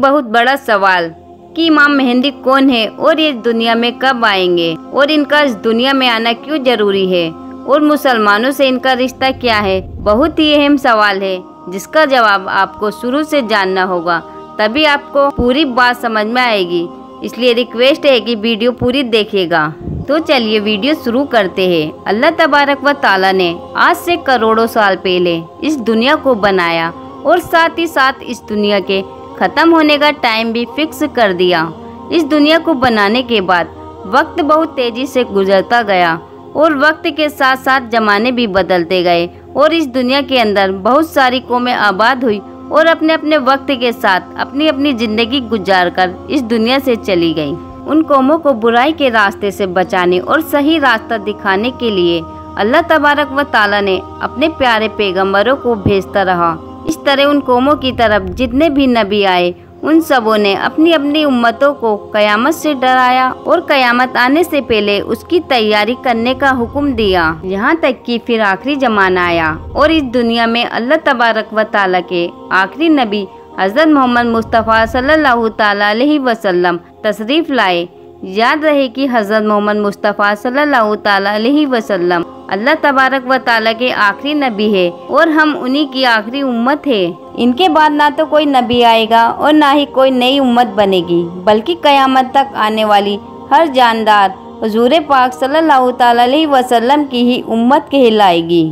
बहुत बड़ा सवाल कि इमाम मेहंदी कौन है और ये दुनिया में कब आएंगे और इनका इस दुनिया में आना क्यों जरूरी है और मुसलमानों से इनका रिश्ता क्या है। बहुत ही अहम सवाल है जिसका जवाब आपको शुरू से जानना होगा, तभी आपको पूरी बात समझ में आएगी। इसलिए रिक्वेस्ट है कि वीडियो पूरी देखिएगा। तो चलिए वीडियो शुरू करते हैं। अल्लाह तबारक व ताला ने आज से करोड़ों साल पहले इस दुनिया को बनाया और साथ ही साथ इस दुनिया के खत्म होने का टाइम भी फिक्स कर दिया। इस दुनिया को बनाने के बाद वक्त बहुत तेजी से गुजरता गया और वक्त के साथ साथ जमाने भी बदलते गए और इस दुनिया के अंदर बहुत सारी कौमें आबाद हुई और अपने अपने वक्त के साथ अपनी अपनी जिंदगी गुजार कर इस दुनिया से चली गई। उन कौमों को बुराई के रास्ते से बचाने और सही रास्ता दिखाने के लिए अल्लाह तबारक व ताला ने अपने प्यारे पैगंबरों को भेजता रहा। इस तरह उन कौमों की तरफ जितने भी नबी आए उन सबों ने अपनी अपनी उम्मतों को कयामत से डराया और कयामत आने से पहले उसकी तैयारी करने का हुक्म दिया। यहाँ तक कि फिर आखिरी जमाना आया और इस दुनिया में अल्लाह तबारक व ताला के आखिरी नबी हज़रत मोहम्मद मुस्तफ़ा सल्लल्लाहु ताला अलैहि वसल्लम तशरीफ लाए। याद रहे कि हज़रत मोहम्मद मुस्तफ़ा सल्लल्लाहु ताला अलैहि वसल्लम अल्लाह तबारक व ताला के आखिरी नबी है और हम उन्हीं की आखिरी उम्मत है। इनके बाद ना तो कोई नबी आएगा और ना ही कोई नई उम्मत बनेगी, बल्कि कयामत तक आने वाली हर जानदार हुजूर पाक सल्लल्लाहु ताला अलैहि वसल्लम की ही उम्मत कहलाएगी।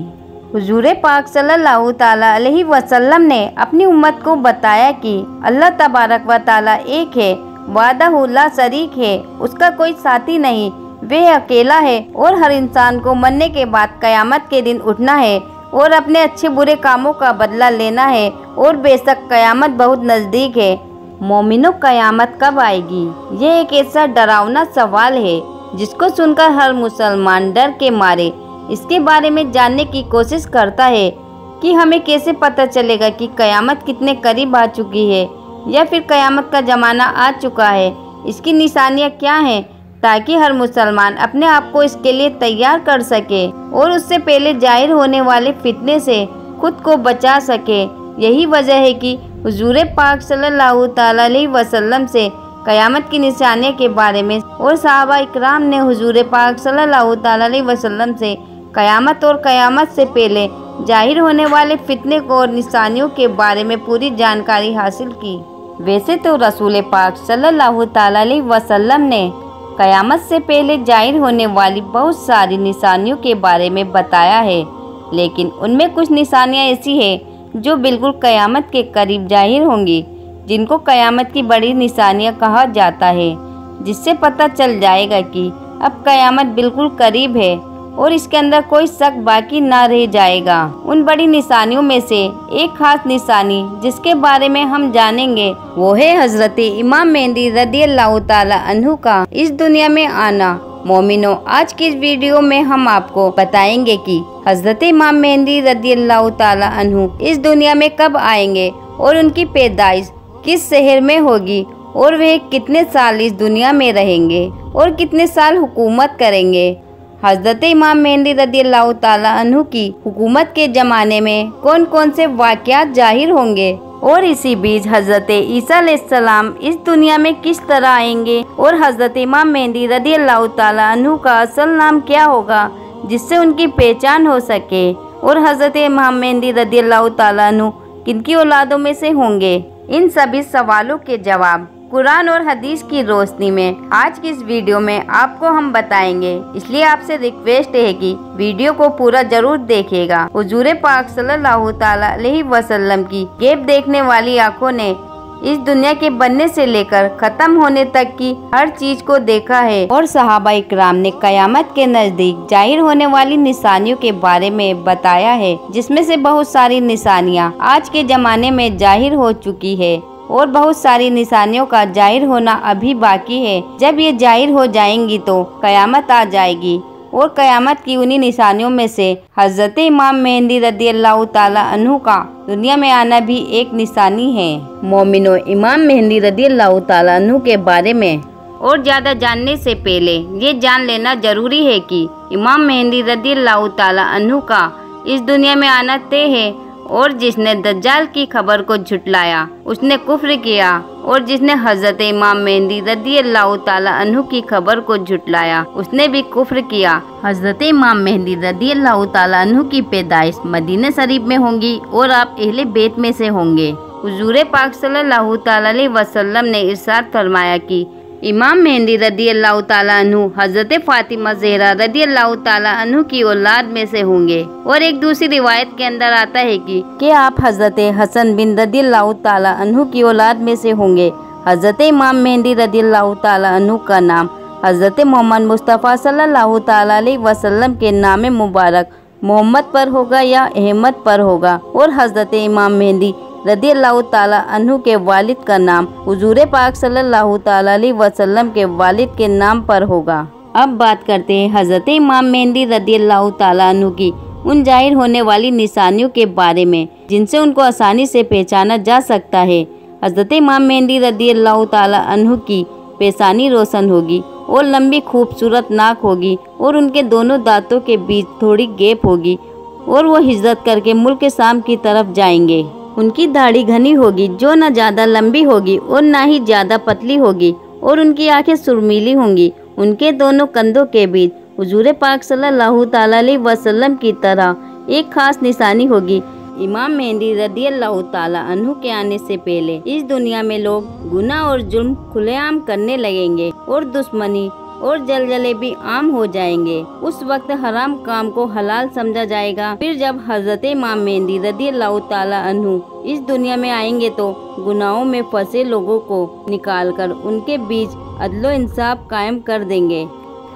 हुजूर पाक सल्लल्लाहु ताला अलैहि वसल्लम ने अपनी उम्मत को बताया कि अल्लाह तबारक व ताला एक है, वादहु ला शरीक है, उसका कोई साथी नहीं, वे अकेला है और हर इंसान को मरने के बाद कयामत के दिन उठना है और अपने अच्छे बुरे कामों का बदला लेना है और बेशक कयामत बहुत नज़दीक है। मोमिनों, कयामत कब आएगी? ये एक ऐसा डरावना सवाल है जिसको सुनकर हर मुसलमान डर के मारे इसके बारे में जानने की कोशिश करता है कि हमें कैसे पता चलेगा कि कयामत कितने करीब आ चुकी है या फिर कयामत का ज़माना आ चुका है। इसकी निशानियाँ क्या हैं ताकि हर मुसलमान अपने आप को इसके लिए तैयार कर सके और उससे पहले जाहिर होने वाले फितने से खुद को बचा सके। यही वजह है कि हुजूर पाक सल्लल्लाहु ताला अलैहि वसल्लम से कयामत की निशानियों के बारे में और सहाबा इकराम ने हुजूर पाक सल्लल्लाहु ताला अलैहि वसल्लम से कयामत और कयामत से पहले जाहिर होने वाले फितने को और निशानियों के बारे में पूरी जानकारी हासिल की। वैसे तो रसूल पाक सल्लल्लाहु ताला अलैहि वसल्लम ने कयामत से पहले जाहिर होने वाली बहुत सारी निशानियों के बारे में बताया है, लेकिन उनमें कुछ निशानियां ऐसी हैं जो बिल्कुल कयामत के करीब जाहिर होंगी, जिनको कयामत की बड़ी निशानियां कहा जाता है, जिससे पता चल जाएगा कि अब कयामत बिल्कुल करीब है और इसके अंदर कोई शक बाकी ना रह जाएगा। उन बड़ी निशानियों में से एक खास निशानी जिसके बारे में हम जानेंगे वो है हजरत इमाम मेहंदी रदियल्लाहु ताला अन्हु का इस दुनिया में आना। मोमिनो, आज की इस वीडियो में हम आपको बताएंगे कि हजरत इमाम मेहंदी रदियल्लाहु ताला अन्हु इस दुनिया में कब आएंगे और उनकी पैदाइश किस शहर में होगी और वे कितने साल इस दुनिया में रहेंगे और कितने साल हुकूमत करेंगे। हज़रत इमाम मेहंदी रदियल्लाहु ताला अन्हु की हुकूमत के ज़माने में कौन कौन से वाक़यात जाहिर होंगे और इसी बीच हज़रत ईसा अलैहिस्सलाम इस दुनिया में किस तरह आएंगे और हज़रत इमाम मेहंदी रदियल्लाहु ताला अन्हु का असल नाम क्या होगा जिससे उनकी पहचान हो सके और हज़रत इमाम मेहंदी रदियल्लाहु ताला अन्हु किनकी औलादों में से होंगे। इन सभी सवालों के जवाब कुरान और हदीस की रोशनी में आज की इस वीडियो में आपको हम बताएंगे। इसलिए आपसे रिक्वेस्ट है कि वीडियो को पूरा जरूर देखिएगा। हुजूर पाक सल्लल्लाहु ताला अलैहि वसल्लम की गैब देखने वाली आंखों ने इस दुनिया के बनने से लेकर खत्म होने तक की हर चीज को देखा है और सहाबा इकराम ने कयामत के नजदीक जाहिर होने वाली निशानियों के बारे में बताया है, जिसमें से बहुत सारी निशानियां आज के जमाने में जाहिर हो चुकी है और बहुत सारी निशानियों का जाहिर होना अभी बाकी है। जब ये जाहिर हो जाएंगी तो कयामत आ जाएगी और कयामत की उन्हीं निशानियों में से हज़रत इमाम मेहंदी रदियल्लाहु ताला अन्हु का दुनिया में आना भी एक निशानी है। मोमिनो, इमाम मेहंदी रदियल्लाहु ताला अन्हु के बारे में और ज़्यादा जानने से पहले ये जान लेना जरूरी है कि इमाम मेहंदी रदियल्लाहु ताला अन्हु का इस दुनिया में आना तय है और जिसने दज्जाल की खबर को झुटलाया उसने कुफ्र किया और जिसने हजरत इमाम मेहंदी रदियल्लाहु ताला अन्हु की खबर को झुटलाया उसने भी कुफ्र किया। हजरत इमाम मेहंदी रदियल्लाहु ताला अन्हु की पैदाइश मदीना शरीफ में होंगी और आप अहले बैत में से होंगे। हुजूर पाक सल्लल्लाहु ताला अलैहि वसल्लम ने इरशाद फरमाया कि इमाम मेहंदी रदियल्लाहु ताला अन्हु हजरत फातिमा ज़हरा रदियल्लाहु ताला अन्हु की औलाद में से होंगे। और एक दूसरी रिवायत के अंदर आता है कि आप हजरत हसन बिन रदियल्लाहु ताला अन्हु की औलाद में से होंगे। हजरत इमाम मेहंदी रदियल्लाहु ताला अन्हु का नाम हजरत मोहम्मद मुस्तफ़ा सल्लल्लाहु ताला अलैहि वसल्लम के नाम मुबारक मोहम्मद पर होगा या अहमद पर होगा। और हजरत इमाम मेहंदी रदियल्लाहु ताला अन्हु के वालिद का नाम हुजूर पाक सल्लल्लाहु ताला अलैहि वसल्लम के वालिद के नाम पर होगा। अब बात करते हैं हजरत इमाम मेहंदी रदियल्लाहु ताला अन्हु की उन जाहिर होने वाली निशानियों के बारे में जिनसे उनको आसानी से पहचाना जा सकता है। हजरत इमाम मेहंदी रदियल्लाहु ताला अन्हु की पेशानी रोशन होगी और लंबी खूबसूरत नाक होगी और उनके दोनों दांतों के बीच थोड़ी गैप होगी और वो हिजरत करके मुल्क शाम की तरफ जाएंगे। उनकी दाढ़ी घनी होगी जो न ज़्यादा लंबी होगी और न ही ज़्यादा पतली होगी और उनकी आंखें सुरमीली होंगी। उनके दोनों कंधों के बीच हुजूर पाक सल्लल्लाहु ताला अलैहि वसल्लम की तरह एक खास निशानी होगी। इमाम मेहंदी रदियल्लाहु ताला अन्हु के आने से पहले इस दुनिया में लोग गुनाह और जुल्म खुलेआम करने लगेंगे और दुश्मनी और जलजले भी आम हो जाएंगे। उस वक्त हराम काम को हलाल समझा जाएगा। फिर जब हजरत इमाम मेहंदी रदियल्लाहु ताला अन्हु इस दुनिया में आएंगे तो गुनाहों में फंसे लोगों को निकालकर उनके बीच अदलो इंसाफ कायम कर देंगे।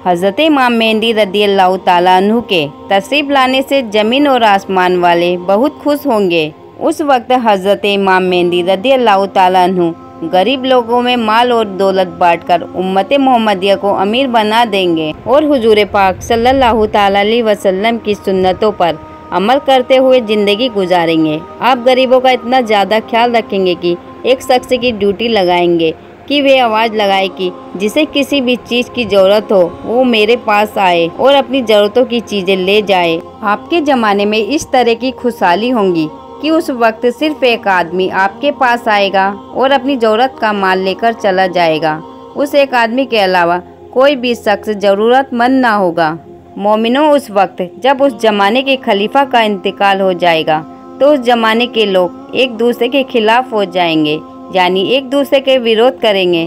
हजरत इमाम मेहंदी रदियल्लाहु ताला अन्हु के तशरीफ लाने से जमीन और आसमान वाले बहुत खुश होंगे। उस वक्त हजरत इमाम मेहंदी रदियल्लाहु ताला अन्हु गरीब लोगों में माल और दौलत बांटकर उम्मत मोहम्मदिया को अमीर बना देंगे और हुजूर पाक सल्लल्लाहु ताला अलैहि वसल्लम की सुन्नतों पर अमल करते हुए ज़िंदगी गुजारेंगे। आप गरीबों का इतना ज़्यादा ख्याल रखेंगे कि एक शख्स की ड्यूटी लगाएंगे कि वे आवाज़ लगाए कि जिसे किसी भी चीज़ की ज़रूरत हो वो मेरे पास आए और अपनी ज़रूरतों की चीज़ें ले जाए। आपके ज़माने में इस तरह की खुशहाली होंगी कि उस वक्त सिर्फ एक आदमी आपके पास आएगा और अपनी ज़रूरत का माल लेकर चला जाएगा। उस एक आदमी के अलावा कोई भी शख्स ज़रूरतमंद ना होगा। मोमिनों, उस वक्त जब उस ज़माने के खलीफा का इंतकाल हो जाएगा तो उस ज़माने के लोग एक दूसरे के खिलाफ हो जाएंगे, यानी एक दूसरे के विरोध करेंगे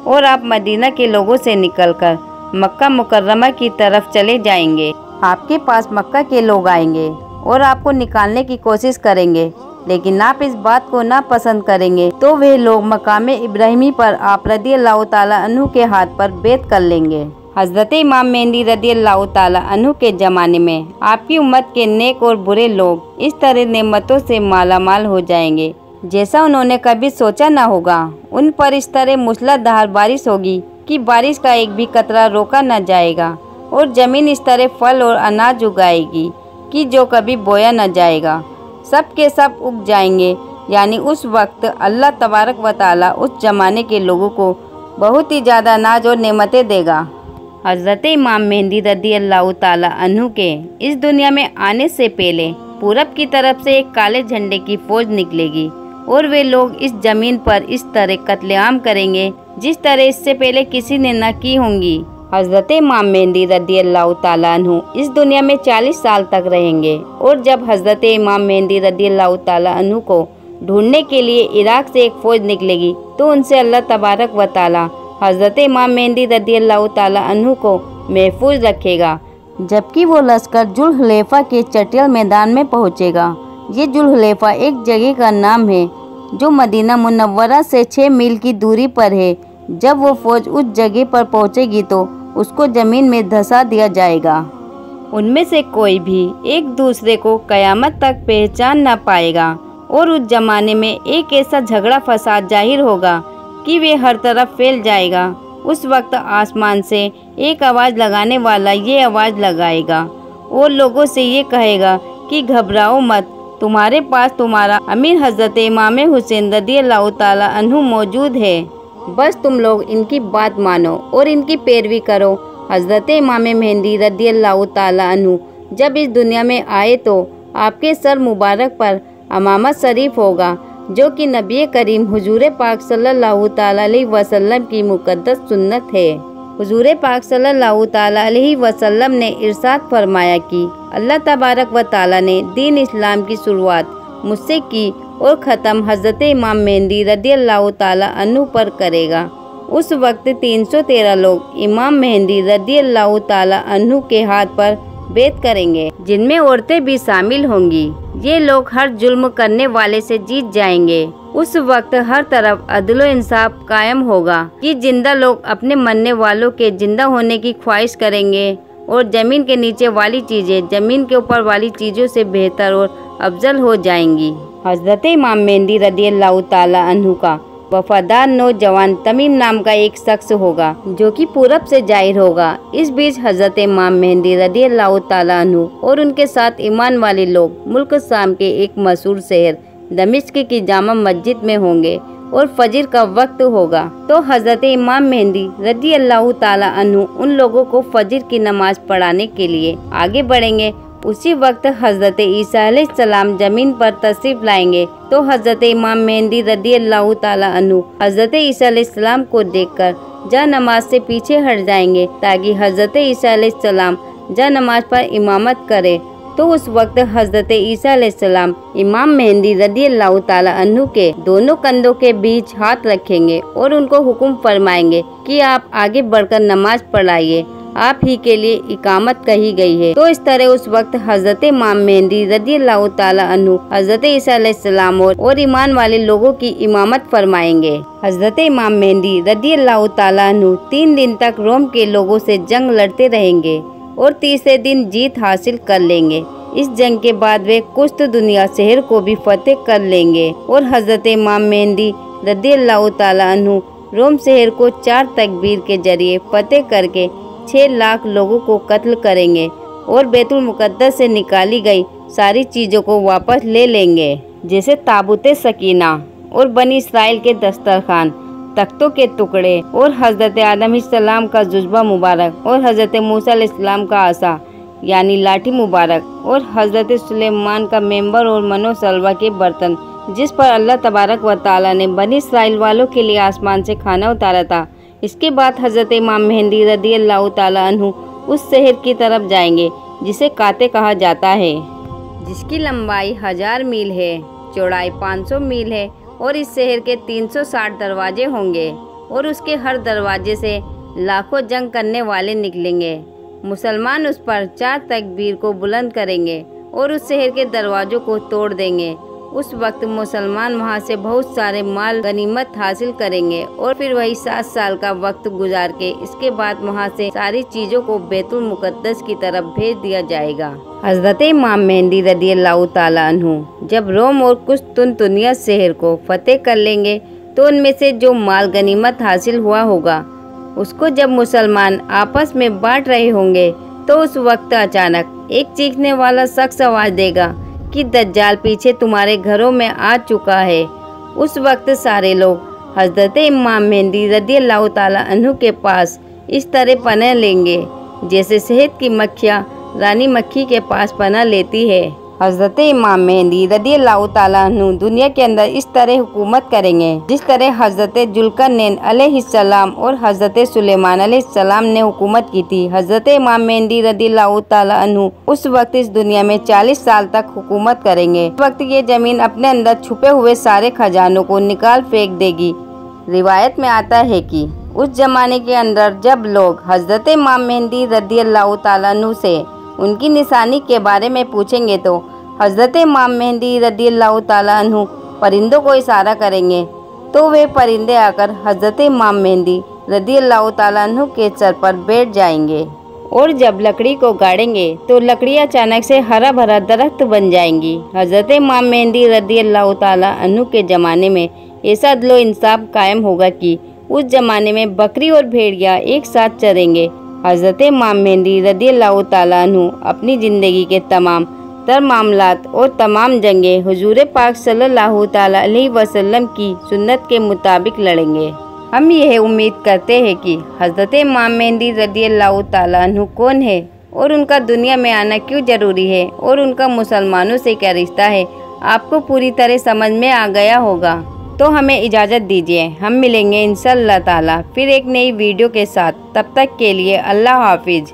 और आप मदीना के लोगों से निकलकर मक्का मुकर्रमा की तरफ चले जाएंगे। आपके पास मक्का के लोग आएंगे और आपको निकालने की कोशिश करेंगे, लेकिन आप इस बात को ना पसंद करेंगे तो वे लोग मकाम इब्राहिमी पर आप रदियल्लाहु ताला अन्हु के हाथ पर बैत कर लेंगे। हजरत इमाम मेहंदी रदियल्लाहु ताला अन्हु के ज़माने में आपकी उम्मत के नेक और बुरे लोग इस तरह नेमतों से मालामाल हो जाएंगे जैसा उन्होंने कभी सोचा ना होगा। उन पर इस तरह मूसलाधार बारिश होगी कि बारिश का एक भी कतरा रोका न जाएगा और ज़मीन इस तरह फल और अनाज उगाएगी कि जो कभी बोया न जाएगा। सब के सब उग जाएंगे, यानी उस वक्त अल्लाह तबारक व ताला उस ज़माने के लोगों को बहुत ही ज़्यादा अनाज और नेमतें देगा। हज़रत इमाम मेहंदी रदियल्लाहु ताला अन्हु के इस दुनिया में आने से पहले पूरब की तरफ से एक काले झंडे की फौज निकलेगी और वे लोग इस ज़मीन पर इस तरह कत्लेआम करेंगे जिस तरह इससे पहले किसी ने न की होंगी। हज़रत इमाम मेहंदी रदियल्लाहु ताला अन्हु इस दुनिया में 40 साल तक रहेंगे और जब हज़रत इमाम मेहंदी रदियल्लाहु ताला अन्हु को ढूंढने के लिए इराक से एक फ़ौज निकलेगी तो उनसे अल्लाह तबारक व ताला हज़रत इमाम मेहंदी रदियल्लाहु ताला अन्हु को महफूज रखेगा, जबकि वो लश्कर जुल्हुलैफा के चटियल मैदान में पहुँचेगा। ये जुल्हुलैफा एक जगह का नाम है जो मदीना मुनव्वरा से 6 मील की दूरी पर है। जब वो फौज उस जगह पर पहुंचेगी तो उसको ज़मीन में धंसा दिया जाएगा। उनमें से कोई भी एक दूसरे को क़यामत तक पहचान ना पाएगा और उस ज़माने में एक ऐसा झगड़ा फसाद जाहिर होगा कि वे हर तरफ फैल जाएगा। उस वक्त आसमान से एक आवाज़ लगाने वाला ये आवाज़ लगाएगा और लोगों से ये कहेगा कि घबराओ मत, तुम्हारे पास तुम्हारा अमीर हज़रत इमाम हुसैन रदियल्लाहु ताला अन्हु मौजूद है, बस तुम लोग इनकी बात मानो और इनकी पैरवी करो। हज़रत इमाम मेहंदी रदियल्लाहु ताला अन्हु जब इस दुनिया में आए तो आपके सर मुबारक पर अमामत शरीफ होगा। जो कि नबी करीम हुजूर पाक सल्लल्लाहु ताला अलैहि वसल्लम की मुक़द्दस सुन्नत है। हुजूर पाक सल्लल्लाहु ताला अलैहि वसल्लम ने इरशाद फरमाया कि अल्लाह तबारक व ताला ने दीन इस्लाम की शुरुआत मुझसे की और ख़त्म हज़रत इमाम मेहंदी रदियल्लाहु ताला अन्हु पर करेगा। उस वक्त 313 लोग इमाम मेहंदी रदियल्लाहु ताला अन्हु के हाथ पर बैत करेंगे, जिनमें औरतें भी शामिल होंगी। ये लोग हर जुल्म करने वाले से जीत जाएंगे। उस वक्त हर तरफ अदल व इंसाफ कायम होगा कि जिंदा लोग अपने मरने वालों के जिंदा होने की ख्वाहिश करेंगे और ज़मीन के नीचे वाली चीज़ें ज़मीन के ऊपर वाली चीज़ों से बेहतर और अफजल हो जाएंगी। हज़रत इमाम मेहंदी रदियल्लाहु ताला अन्हु का वफादार नौजवान तमीम नाम का एक शख्स होगा, जो कि पूरब से जाहिर होगा। इस बीच हज़रत इमाम मेहंदी रदियल्लाहु ताला अन्हु और उनके साथ ईमान वाले लोग मुल्क शाम के एक मशहूर शहर दमिश्क की जामा मस्जिद में होंगे और फजर का वक्त होगा। तो हज़रत इमाम मेहंदी रदियल्लाहु ताला अन्हु उन लोगों को फजर की नमाज पढ़ाने के लिए आगे बढ़ेंगे। उसी वक्त हज़रत ईसा अलैहिस्सलाम जमीन पर तशरीफ लाएंगे। तो हज़रत इमाम मेहंदी रदियल्लाहु ताला अन्हु हज़रत ईसा अलैहिस्सलाम को देखकर जा नमाज से पीछे हट जाएंगे, ताकि हज़रत ईसा अलैहिस्सलाम जा नमाज पर इमामत करे। तो उस वक्त हज़रत ईसा अलैहिस्सलाम इमाम मेहंदी रदियल्लाहु ताला अन्हु के दोनों कंधों के बीच हाथ रखेंगे और उनको हुक्म फरमाएंगे कि आप आगे बढ़कर नमाज पढ़ाइए, आप ही के लिए इकामत कही गई है। तो इस तरह उस वक्त हज़रत इमाम मेहंदी रदियल्लाहु ताला अन्हु हज़रत ईसा अलैहिस्सलाम और ईमान वाले लोगों की इमामत फरमाएंगे। हज़रत इमाम मेहंदी रदियल्लाहु ताला अन्हु 3 दिन तक रोम के लोगों से जंग लड़ते रहेंगे और तीसरे दिन जीत हासिल कर लेंगे। इस जंग के बाद वे कुश्त दुनिया शहर को भी फतेह कर लेंगे और हज़रत इमाम मेहंदी रदियल्लाहु ताला अन्हु रोम शहर को 4 तकबीर के जरिए फतेह करके 6 लाख लोगों को कत्ल करेंगे और बैतुल मुक़द्दस से निकाली गई सारी चीज़ों को वापस ले लेंगे, जैसे ताबूत सकीना और बनी इसराइल के दस्तरखान, तख्तों के टुकड़े और हज़रत आदम अलैहिस्सलाम का जुज़्बा मुबारक और हज़रत मूसा अलैहिस्सलाम का आसा यानी लाठी मुबारक और हज़रत सुलेमान का मेंबर और मनोसलवा के बर्तन, जिस पर अल्लाह तबारक व ताला ने बनी इसराइल वालों के लिए आसमान से खाना उतारा था। इसके बाद हज़रत इमाम मेहंदी रदियल्लाहु ताला अन्हु उस शहर की तरफ जाएंगे जिसे काते कहा जाता है, जिसकी लंबाई 1000 मील है, चौड़ाई 500 मील है और इस शहर के 360 दरवाजे होंगे और उसके हर दरवाजे से लाखों जंग करने वाले निकलेंगे। मुसलमान उस पर 4 तकबीर को बुलंद करेंगे और उस शहर के दरवाज़ों को तोड़ देंगे। उस वक्त मुसलमान वहां से बहुत सारे माल गनीमत हासिल करेंगे और फिर वही 7 साल का वक्त गुजार के इसके बाद वहां से सारी चीज़ों को बैतुल मुक़द्दस की तरफ भेज दिया जाएगा। हज़रत इमाम मेहंदी रदियल्लाहु ताला अन्हु जब रोम और कुस्तुनतुनिया शहर को फतेह कर लेंगे तो उनमें से जो माल गनीमत हासिल हुआ होगा उसको जब मुसलमान आपस में बांट रहे होंगे तो उस वक्त अचानक एक चीखने वाला शख्स आवाज़ देगा कि दज्जाल पीछे तुम्हारे घरों में आ चुका है। उस वक्त सारे लोग हज़रत इमाम मेहंदी रदियल्लाहु ताला अन्हु के पास इस तरह पनाह लेंगे जैसे शहद की मक्खियाँ रानी मक्खी के पास पनाह लेती है। हज़रत इमाम मेहंदी रदियल्लाहु ताला अन्हु दुनिया के अंदर इस तरह हुकूमत करेंगे जिस तरह हज़रत जुल्करनैन अलैहिस्सलाम और हज़रत सुलेमान अलैहिस्सलाम ने हुकूमत की थी। हज़रत इमाम मेहंदी रदियल्लाहु ताला अन्हु उस वक्त इस दुनिया में 40 साल तक हुकूमत करेंगे। उस वक्त ये ज़मीन अपने अंदर छुपे हुए सारे खजानों को निकाल फेंक देगी। रिवायत में आता है कि उस जमाने के अंदर जब लोग हज़रत इमाम मेहंदी रदियल्लाहु ताला अन्हु से उनकी निशानी के बारे में पूछेंगे तो हज़रत इमाम मेहंदी रदियल्लाहु ताला अन्हु परिंदों को इशारा करेंगे तो वे परिंदे आकर हज़रत इमाम मेहंदी रदियल्लाहु ताला अन्हु के सर पर बैठ जाएंगे और जब लकड़ी को गाड़ेंगे तो लकड़ी अचानक से हरा भरा दरख्त बन जाएंगी। हज़रत इमाम मेहंदी रदियल्लाहु ताला अन्हु के ज़माने में ऐसा अदल इंसाफ कायम होगा कि उस ज़माने में बकरी और भेड़िया एक साथ चरेंगे। हज़रत इमाम मेहंदी रदियल्लाहु ताला अन्हु अपनी ज़िंदगी के तमाम तर मामलात और तमाम जंगें हुजूर पाक सल्लल्लाहु ताला अलैहि वसल्लम की सुन्नत के मुताबिक लड़ेंगे। हम यह उम्मीद करते हैं कि हज़रत इमाम मेहंदी रदियल्लाहु ताला अन्हु कौन है और उनका दुनिया में आना क्यों ज़रूरी है और उनका मुसलमानों से क्या रिश्ता है, आपको पूरी तरह समझ में आ गया होगा। तो हमें इजाज़त दीजिए, हम मिलेंगे इंशाअल्लाह ताला फिर एक नई वीडियो के साथ। तब तक के लिए अल्लाह हाफिज़।